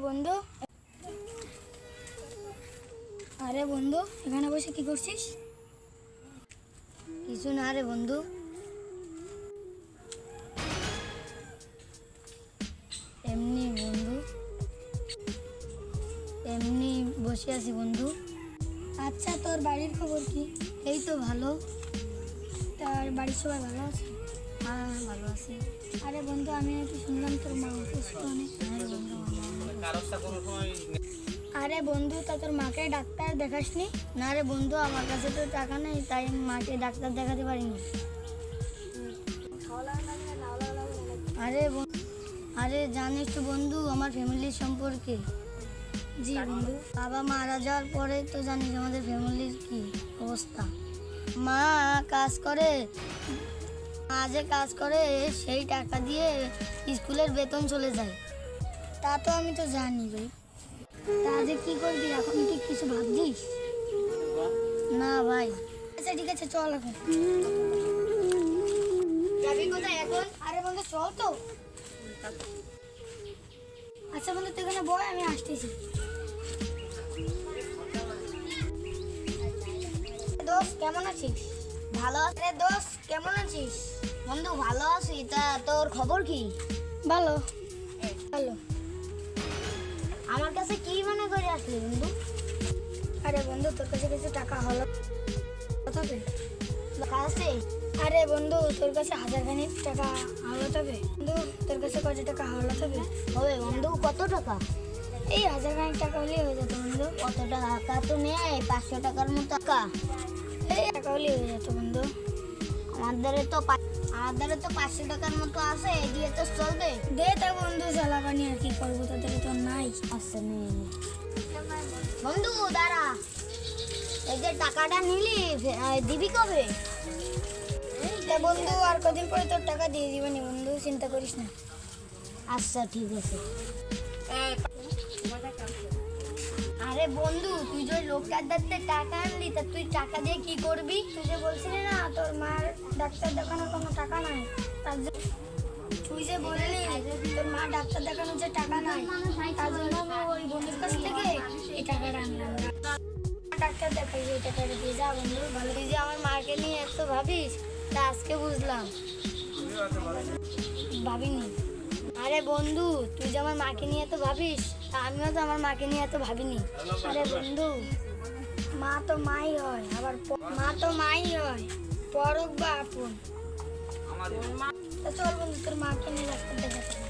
বন্ধু, এখানে বসে কি করছিস? কিছু না রে বন্ধু। এমনি বন্ধু, এমনি বসে আছি বন্ধু। আচ্ছা, তোর বাড়ির খবর কি? এই তো ভালো। তার বাড়ির সবাই ভালো আছে? হ্যাঁ ভালো আছি। আরে বন্ধু, আমি নাকি শুনলাম তোর মা অসুস্থ অনেক। হ্যাঁ বন্ধু আরে বন্ধু, তা তোর মাকে ডাক্তার দেখাসনি? না রে বন্ধু, আমার কাছে তো টাকা নেই, তাই আমি মাকে ডাক্তার দেখাতে পারিনি। আরে জানিস তো বন্ধু আমার ফ্যামিলির সম্পর্কে? জি বন্ধু। বাবা মারা যাওয়ার পরে তো জানিস আমাদের ফ্যামিলির কি অবস্থা। মা কাজ করে, কাজ করে সেই টাকা দিয়ে স্কুলের বেতন চলে যায়। তা তো আমি তো জানি ভাই। তা যে কি করবি এখন, কি কিছু ভাবছিস? না ভাই। আচ্ছা ঠিক আছে, চল এখন। যাবি কোথায় এখন? আরে বন্ধু চল তো। আচ্ছা বন্ধু, তুই এখানে বয়, আমি আসতেছি। দোস্ত কেমন আছিস? ভালো আরে দোস্ত কেমন আছিস? বন্ধু ভালো আছি। তা তোর খবর কি? ভালো ভালো। আমার কাছে কি মনে করে আসলি বন্ধু? আরে বন্ধু, তোর কাছে কিছু টাকা হলো তবে? কাছে? আরে বন্ধু, তোর কাছে 1000 টাকা হলো তবে? বন্ধু, তোর কাছে কত টাকা হলো তবে? হবে বন্ধু। কত টাকা? এই 1000 টাকা হলেই হয়ে যেত বন্ধু। কত টাকা তো নেই, 500 টাকার মতো টাকা। এই টাকা হলেই হয়ে যেত বন্ধু। আমাদের তো 500 টাকার মতো আছে, এই দিয়ে তো চলবে। দে তা বন্ধু, জ্বালাবানি আর কি করবো, তাদের তো নাই। আচ্ছা নে বন্ধু, দাঁড়া। এই যে টাকাটা নিলি, দিবি কবে? তা বন্ধু, আর কদিন পরে তোর টাকা দিয়ে দিবানি বন্ধু, চিন্তা করিস না। আচ্ছা ঠিক আছে। আরে বন্ধু, তুই যে লোকটার দাঁড়তে টাকা আনলি, তা তুই টাকা দিয়ে কি করবি? তুই যে বলছিলি না তোর মার ডাক্তার দেখানোর কোনো টাকা নাই, তুই যে বললি তোর মা ডাক্তার দেখানোর যে টাকা নাই, তার জন্য আমি ওই বন্ধুর কাছ থেকে এই টাকাটা আনলাম। ডাক্তার দেখাই, এই টাকাটা দিয়ে যা বন্ধু, ভালো। তুই যে আমার মাকে নিয়ে এত ভাবিস, তা আজকে বুঝলাম। ভাবিনি। আরে বন্ধু, তুই যে আমার মাকে নিয়ে এত ভাবিস, তা আমিও তো আমার মাকে নিয়ে এত ভাবিনি। আরে বন্ধু, মা তো মাই হয়, আবার মা তো মাই হয়, পরক বা আপন। তা চল বন্ধু, তোর মাকে নিয়ে ডাক্তার দেখাতে।